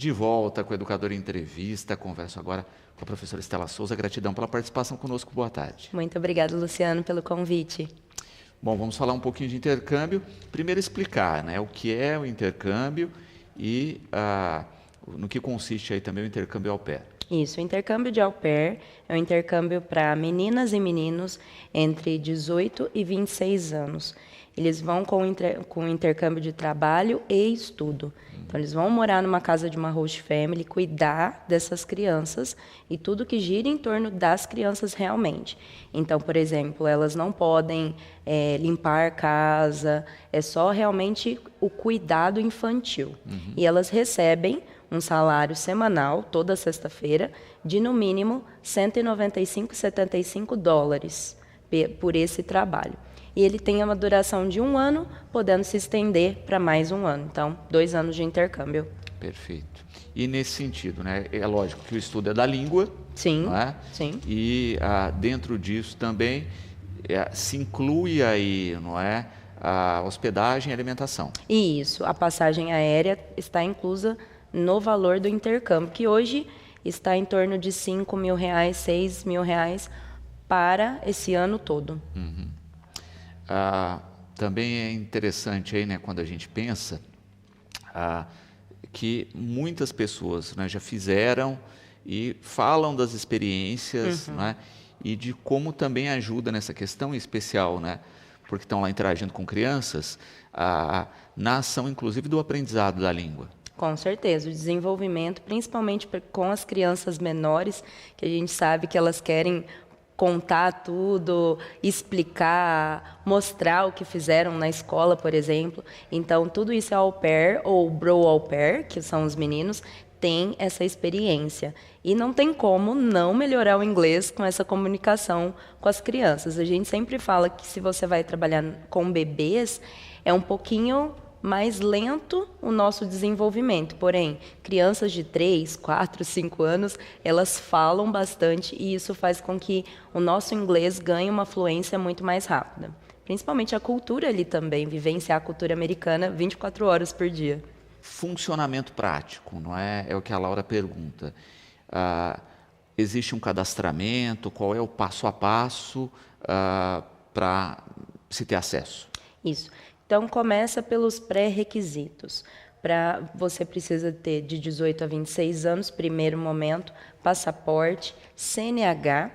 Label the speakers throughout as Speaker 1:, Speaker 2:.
Speaker 1: De volta com o Educador em Entrevista, converso agora com a professora Estela Souza. Gratidão pela participação conosco, boa tarde.
Speaker 2: Muito obrigada, Luciano, pelo convite.
Speaker 1: Bom, vamos falar um pouquinho de intercâmbio. Primeiro explicar, né, o que é o intercâmbio e no que consiste aí também o intercâmbio au pair.
Speaker 2: Isso, o intercâmbio de au pair é um intercâmbio para meninas e meninos entre 18 e 26 anos. Eles vão com intercâmbio de trabalho e estudo. Então, eles vão morar numa casa de uma host family, cuidar dessas crianças e tudo que gira em torno das crianças realmente. Então, por exemplo, elas não podem limpar a casa, é só realmente o cuidado infantil. E elas recebem um salário semanal, toda sexta-feira, de no mínimo $195,75 por esse trabalho. E ele tem uma duração de 1 ano, podendo se estender para mais 1 ano. Então, 2 anos de intercâmbio.
Speaker 1: Perfeito. E nesse sentido, né, é lógico que o estudo é da língua,
Speaker 2: sim,
Speaker 1: não é?
Speaker 2: Sim.
Speaker 1: E dentro disso também se inclui aí, não é, a hospedagem e alimentação.
Speaker 2: Isso, a passagem aérea está inclusa no valor do intercâmbio, que hoje está em torno de R$5.000, R$6.000 para esse ano todo.
Speaker 1: Também é interessante aí, né, quando a gente pensa que muitas pessoas, né, já fizeram e falam das experiências, né, e de como também ajuda nessa questão em especial, né, porque estão lá interagindo com crianças, na ação inclusive do aprendizado da língua.
Speaker 2: Com certeza, o desenvolvimento, principalmente com as crianças menores, que a gente sabe que elas querem contar tudo, explicar, mostrar o que fizeram na escola, por exemplo. Então, tudo isso é au pair, ou bro au pair, que são os meninos, tem essa experiência. E não tem como não melhorar o inglês com essa comunicação com as crianças. A gente sempre fala que se você vai trabalhar com bebês, é um pouquinho mais lento o nosso desenvolvimento. Porém, crianças de 3, 4, 5 anos, elas falam bastante e isso faz com que o nosso inglês ganhe uma fluência muito mais rápida. Principalmente a cultura ali também, vivenciar a cultura americana 24 horas por dia.
Speaker 1: Funcionamento prático, não é? É o que a Laura pergunta. Existe um cadastramento? Qual é o passo a passo para se ter acesso?
Speaker 2: Isso. Então, começa pelos pré-requisitos. Você precisa ter de 18 a 26 anos, primeiro momento, passaporte, CNH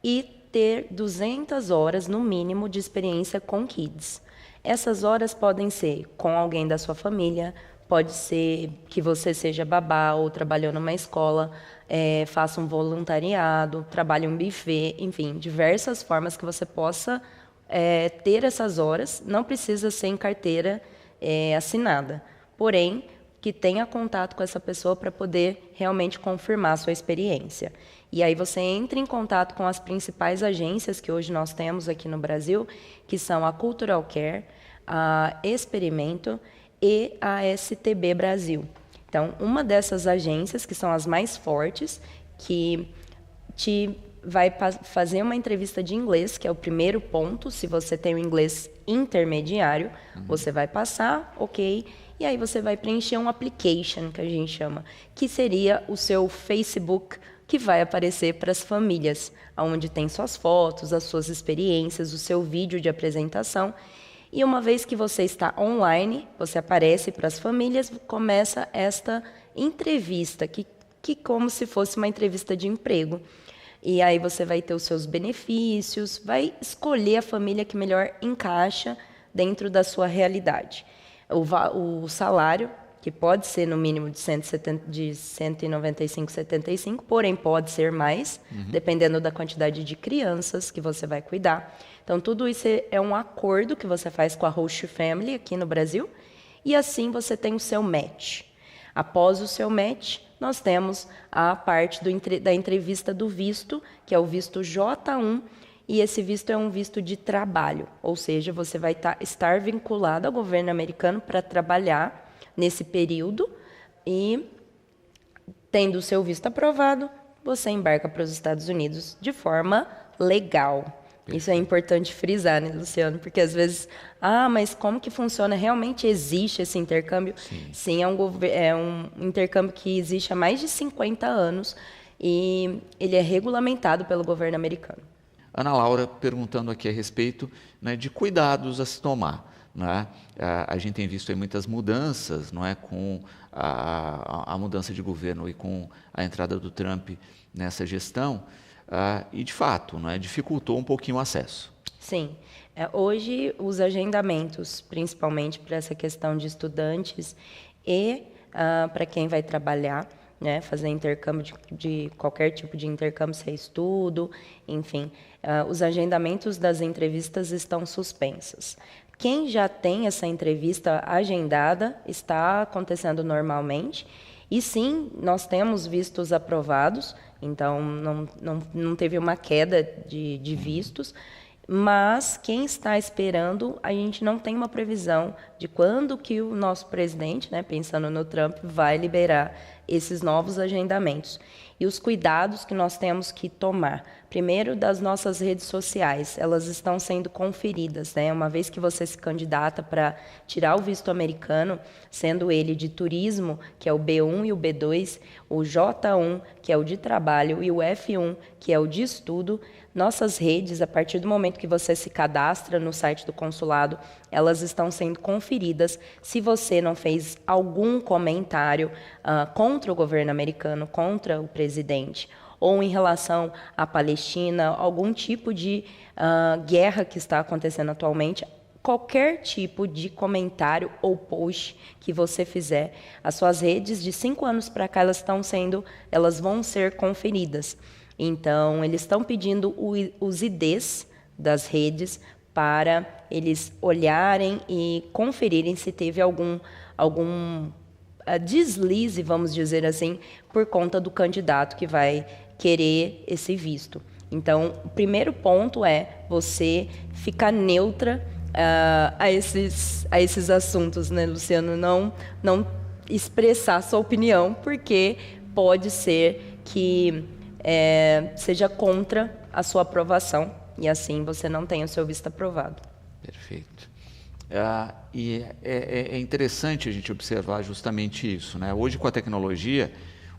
Speaker 2: e ter 200 horas, no mínimo, de experiência com kids. Essas horas podem ser com alguém da sua família, pode ser que você seja babá ou trabalhou numa escola, faça um voluntariado, trabalhe em um buffet, enfim, diversas formas que você possa ter essas horas. Não precisa ser em carteira assinada, porém, que tenha contato com essa pessoa para poder realmente confirmar a sua experiência. E aí você entra em contato com as principais agências que hoje nós temos aqui no Brasil, que são a Cultural Care, a Experimento e a STB Brasil. Então, uma dessas agências, que são as mais fortes, que te vai fazer uma entrevista de inglês, que é o primeiro ponto. Se você tem o inglês intermediário, você vai passar, ok, e aí você vai preencher um application, que a gente chama, que seria o seu Facebook, que vai aparecer para as famílias, onde tem suas fotos, as suas experiências, o seu vídeo de apresentação. E uma vez que você está online, você aparece para as famílias, começa esta entrevista, que como se fosse uma entrevista de emprego. E aí você vai ter os seus benefícios, vai escolher a família que melhor encaixa dentro da sua realidade. O salário, que pode ser no mínimo de 195,75, porém pode ser mais, dependendo da quantidade de crianças que você vai cuidar. Então, tudo isso é um acordo que você faz com a host family aqui no Brasil, e assim você tem o seu match. Após o seu match, nós temos a parte da entrevista do visto, que é o visto J1, e esse visto é um visto de trabalho, ou seja, você vai estar vinculado ao governo americano para trabalhar nesse período, e tendo o seu visto aprovado, você embarca para os Estados Unidos de forma legal. Isso é importante frisar, né, Luciano? Porque às vezes, mas como que funciona? Realmente existe esse intercâmbio? Sim, é um intercâmbio que existe há mais de 50 anos e ele é regulamentado pelo governo americano.
Speaker 1: Ana Laura perguntando aqui a respeito, né, de cuidados a se tomar. Né? A gente tem visto aí muitas mudanças, não é, com a mudança de governo e com a entrada do Trump nessa gestão, e de fato, não é, dificultou um pouquinho o acesso.
Speaker 2: Sim. Hoje, os agendamentos, principalmente para essa questão de estudantes e para quem vai trabalhar, né, fazer intercâmbio de qualquer tipo de intercâmbio, se é estudo, enfim, os agendamentos das entrevistas estão suspensos. Quem já tem essa entrevista agendada está acontecendo normalmente. E sim, nós temos vistos aprovados, então não teve uma queda de vistos. Mas quem está esperando, a gente não tem uma previsão de quando que o nosso presidente, né, pensando no Trump, vai liberar esses novos agendamentos. E os cuidados que nós temos que tomar. Primeiro, das nossas redes sociais, elas estão sendo conferidas, né? Uma vez que você se candidata para tirar o visto americano, sendo ele de turismo, que é o B1 e o B2, o J1, que é o de trabalho, e o F1, que é o de estudo, nossas redes, a partir do momento que você se cadastra no site do consulado, elas estão sendo conferidas se você não fez algum comentário contra o governo americano, contra o presidente, ou em relação à Palestina, algum tipo de guerra que está acontecendo atualmente. Qualquer tipo de comentário ou post que você fizer, as suas redes de 5 anos para cá, elas vão ser conferidas. Então, eles estão pedindo os IDs das redes para eles olharem e conferirem se teve algum deslize, vamos dizer assim, por conta do candidato que vai querer esse visto. Então, o primeiro ponto é você ficar neutra a esses assuntos, né, Luciano? Não expressar sua opinião, porque pode ser que seja contra a sua aprovação e assim você não tenha o seu visto aprovado.
Speaker 1: Perfeito. E é interessante a gente observar justamente isso, né? Hoje, com a tecnologia,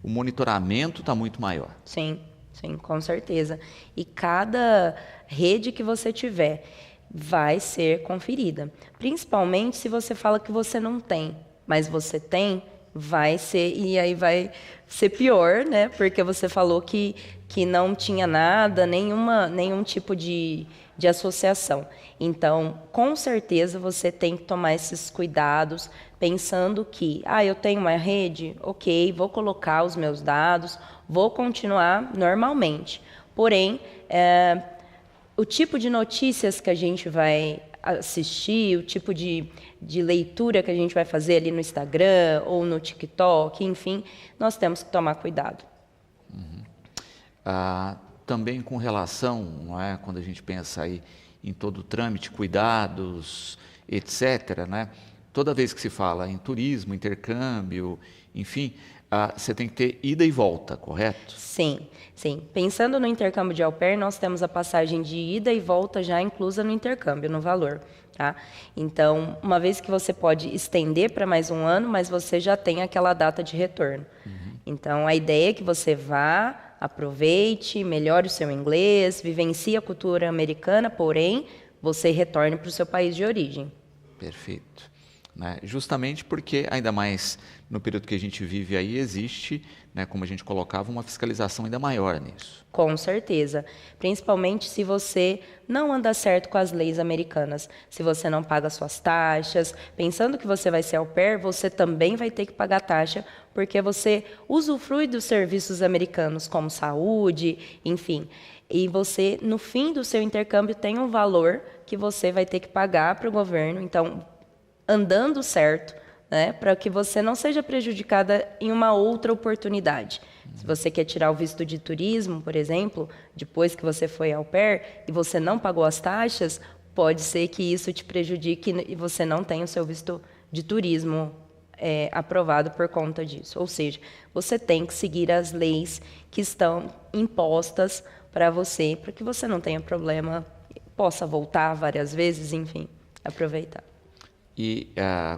Speaker 1: o monitoramento está muito maior.
Speaker 2: Sim, com certeza. E cada rede que você tiver vai ser conferida. Principalmente se você fala que você não tem, mas você tem, vai ser, e aí vai ser pior, né? Porque você falou que não tinha nada, nenhum tipo de associação. Então, com certeza, você tem que tomar esses cuidados, pensando que, eu tenho uma rede, ok, vou colocar os meus dados, vou continuar normalmente. Porém, o tipo de notícias que a gente vai assistir, o tipo de leitura que a gente vai fazer ali no Instagram ou no TikTok, enfim, nós temos que tomar cuidado.
Speaker 1: Também com relação, não é, quando a gente pensa aí em todo o trâmite, cuidados, etc., né? Toda vez que se fala em turismo, intercâmbio, enfim, você tem que ter ida e volta, correto?
Speaker 2: Sim. Pensando no intercâmbio de au pair, nós temos a passagem de ida e volta já inclusa no intercâmbio, no valor. Tá? Então, uma vez que você pode estender para mais um ano, mas você já tem aquela data de retorno. Então, a ideia é que você vá, aproveite, melhore o seu inglês, vivencie a cultura americana, porém, você retorne para o seu país de origem.
Speaker 1: Perfeito. Né? Justamente porque, ainda mais no período que a gente vive aí, existe, né, como a gente colocava, uma fiscalização ainda maior nisso.
Speaker 2: Com certeza. Principalmente se você não anda certo com as leis americanas. Se você não paga suas taxas, pensando que você vai ser au pair, você também vai ter que pagar taxa, porque você usufrui dos serviços americanos, como saúde, enfim. E você, no fim do seu intercâmbio, tem um valor que você vai ter que pagar para o governo. Então, andando certo, né, para que você não seja prejudicada em uma outra oportunidade. Se você quer tirar o visto de turismo, por exemplo, depois que você foi au pair e você não pagou as taxas, pode ser que isso te prejudique e você não tenha o seu visto de turismo aprovado por conta disso. Ou seja, você tem que seguir as leis que estão impostas para você, para que você não tenha problema possa voltar várias vezes, enfim, aproveitar.
Speaker 1: E,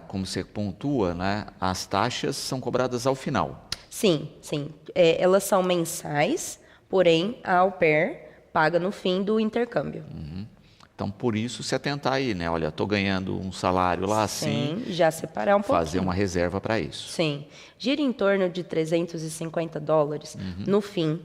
Speaker 1: como você pontua, né, as taxas são cobradas ao final.
Speaker 2: Sim, sim. Elas são mensais, porém a au pair paga no fim do intercâmbio.
Speaker 1: Então, por isso, se atentar aí, né? Olha, estou ganhando um salário lá assim,
Speaker 2: Sim, já separar um pouquinho.
Speaker 1: fazer uma reserva para isso.
Speaker 2: Sim. Gira em torno de $350 no fim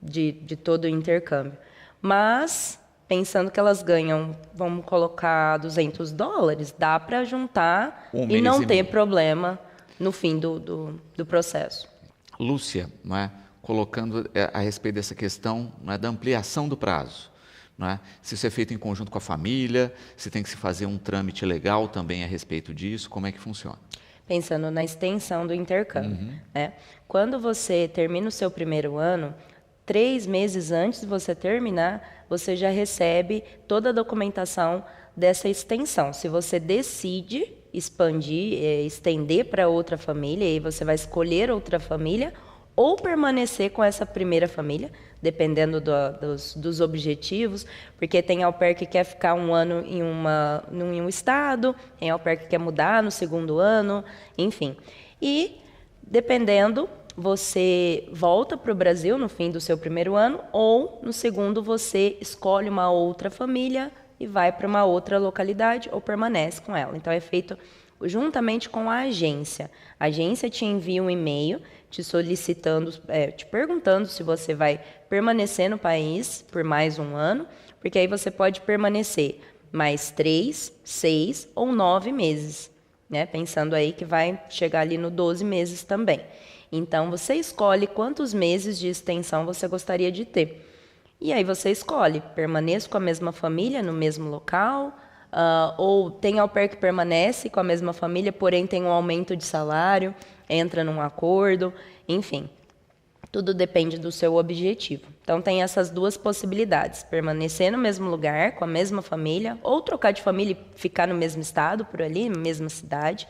Speaker 2: de todo o intercâmbio. Mas, pensando que elas ganham, vamos colocar $200, dá para juntar
Speaker 1: Um
Speaker 2: e
Speaker 1: mês
Speaker 2: não
Speaker 1: e
Speaker 2: ter
Speaker 1: meio.
Speaker 2: problema no fim do processo.
Speaker 1: Lúcia, não é? Colocando a respeito dessa questão, não é, da ampliação do prazo. Não é? Se isso é feito em conjunto com a família, se tem que se fazer um trâmite legal também a respeito disso, como é que funciona?
Speaker 2: Pensando na extensão do intercâmbio, né? Quando você termina o seu primeiro ano, 3 meses antes de você terminar, você já recebe toda a documentação dessa extensão. Se você decide expandir, estender para outra família, aí você vai escolher outra família ou permanecer com essa primeira família, dependendo dos objetivos, porque tem au pair que quer ficar um ano em um estado, tem au pair que quer mudar no segundo ano, enfim. E, dependendo, você volta para o Brasil no fim do seu primeiro ano, ou no segundo você escolhe uma outra família e vai para uma outra localidade ou permanece com ela. Então, é feito juntamente com a agência. A agência te envia um e-mail te solicitando, te perguntando se você vai permanecer no país por mais um ano, porque aí você pode permanecer mais 3, 6 ou 9 meses, né? Pensando aí que vai chegar ali no 12 meses também. Então, você escolhe quantos meses de extensão você gostaria de ter. E aí você escolhe, permaneço com a mesma família, no mesmo local, ou tem au pair que permanece com a mesma família, porém tem um aumento de salário, entra num acordo, enfim. Tudo depende do seu objetivo. Então, tem essas duas possibilidades, permanecer no mesmo lugar, com a mesma família, ou trocar de família e ficar no mesmo estado, por ali, na mesma cidade,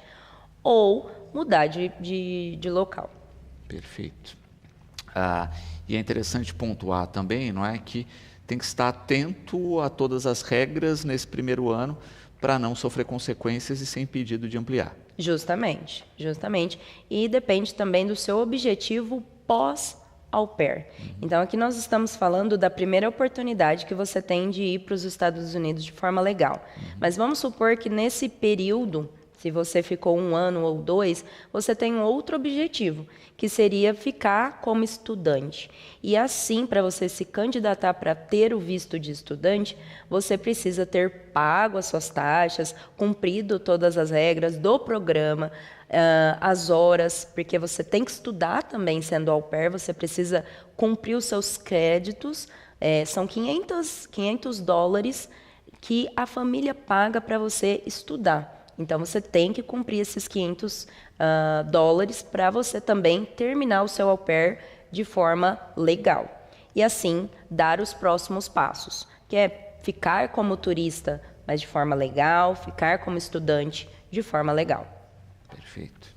Speaker 2: ou mudar de local.
Speaker 1: Perfeito. E é interessante pontuar também, não é, que tem que estar atento a todas as regras nesse primeiro ano para não sofrer consequências e ser impedido de ampliar.
Speaker 2: Justamente, justamente. E depende também do seu objetivo pós-au pair. Então, aqui nós estamos falando da primeira oportunidade que você tem de ir para os Estados Unidos de forma legal. Mas vamos supor que nesse período, se você ficou 1 ano ou 2, você tem um outro objetivo, que seria ficar como estudante. E assim, para você se candidatar para ter o visto de estudante, você precisa ter pago as suas taxas, cumprido todas as regras do programa, as horas, porque você tem que estudar também sendo au pair, você precisa cumprir os seus créditos, são $500 que a família paga para você estudar. Então, você tem que cumprir esses $500 para você também terminar o seu au pair de forma legal. E assim, dar os próximos passos, que é ficar como turista, mas de forma legal, ficar como estudante de forma legal.
Speaker 1: Perfeito.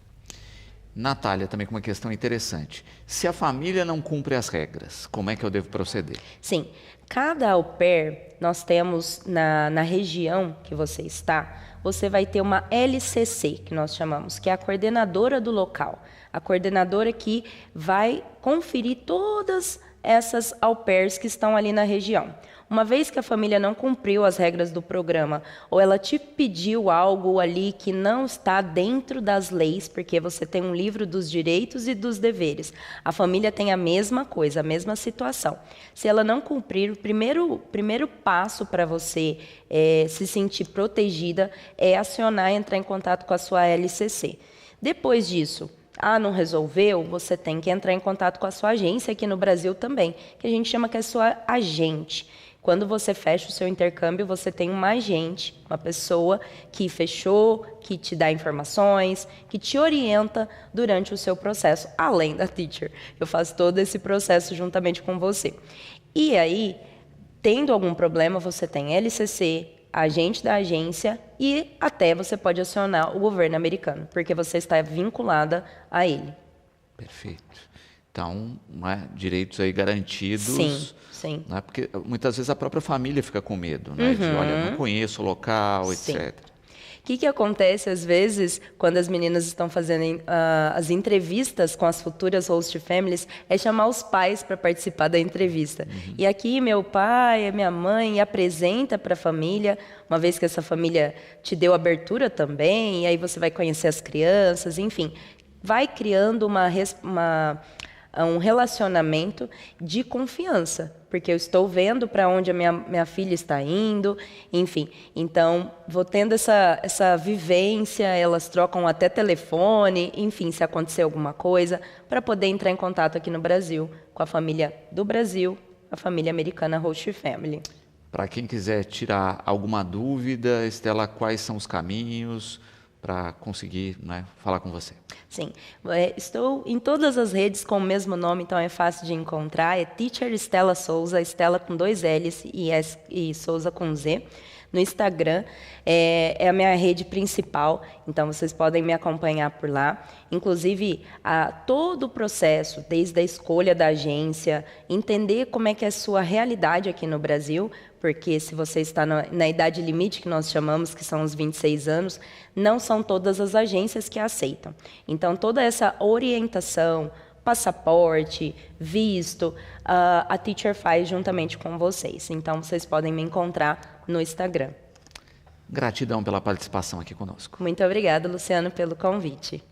Speaker 1: Natália, também com uma questão interessante. Se a família não cumpre as regras, como é que eu devo proceder?
Speaker 2: Sim, cada au pair, nós temos na região que você está, você vai ter uma LCC, que nós chamamos, que é a coordenadora do local. A coordenadora que vai conferir todas essas au pairs que estão ali na região. Uma vez que a família não cumpriu as regras do programa, ou ela te pediu algo ali que não está dentro das leis, porque você tem um livro dos direitos e dos deveres, a família tem a mesma coisa, a mesma situação. Se ela não cumprir, o primeiro passo para você se sentir protegida é acionar e entrar em contato com a sua LCC. Depois disso, não resolveu, você tem que entrar em contato com a sua agência aqui no Brasil também, que a gente chama que é sua agente. Quando você fecha o seu intercâmbio, você tem uma agente, uma pessoa que fechou, que te dá informações, que te orienta durante o seu processo, além da teacher. Eu faço todo esse processo juntamente com você. E aí, tendo algum problema, você tem LCC, agente da agência e até você pode acionar o governo americano, porque você está vinculada a ele.
Speaker 1: Perfeito. Então, né, direitos aí garantidos.
Speaker 2: Sim, sim.
Speaker 1: Né, porque muitas vezes a própria família fica com medo, né, de, olha, não conheço o local,
Speaker 2: Sim.
Speaker 1: etc.
Speaker 2: O que acontece, às vezes, quando as meninas estão fazendo as entrevistas com as futuras host families, é chamar os pais para participar da entrevista. E aqui, meu pai, a minha mãe apresenta para a família, uma vez que essa família te deu abertura também, e aí você vai conhecer as crianças, enfim. Vai criando um relacionamento de confiança, porque eu estou vendo para onde a minha filha está indo, enfim. Então, vou tendo essa vivência, elas trocam até telefone, enfim, se acontecer alguma coisa, para poder entrar em contato aqui no Brasil, com a família do Brasil, a família americana Host Family.
Speaker 1: Para quem quiser tirar alguma dúvida, Estela, quais são os caminhos para conseguir, né, falar com você?
Speaker 2: Sim, estou em todas as redes com o mesmo nome, então é fácil de encontrar. É Teacher Estela Souza, Estela com 2 L's e Souza com Z. No Instagram é a minha rede principal, então vocês podem me acompanhar por lá. Inclusive, todo o processo, desde a escolha da agência, entender como é que é a sua realidade aqui no Brasil, porque se você está na idade limite, que nós chamamos, que são os 26 anos, não são todas as agências que aceitam. Então, toda essa orientação, passaporte, visto, a Teacher faz juntamente com vocês. Então, vocês podem me encontrar no Instagram.
Speaker 1: Gratidão pela participação aqui conosco.
Speaker 2: Muito obrigada, Luciano, pelo convite.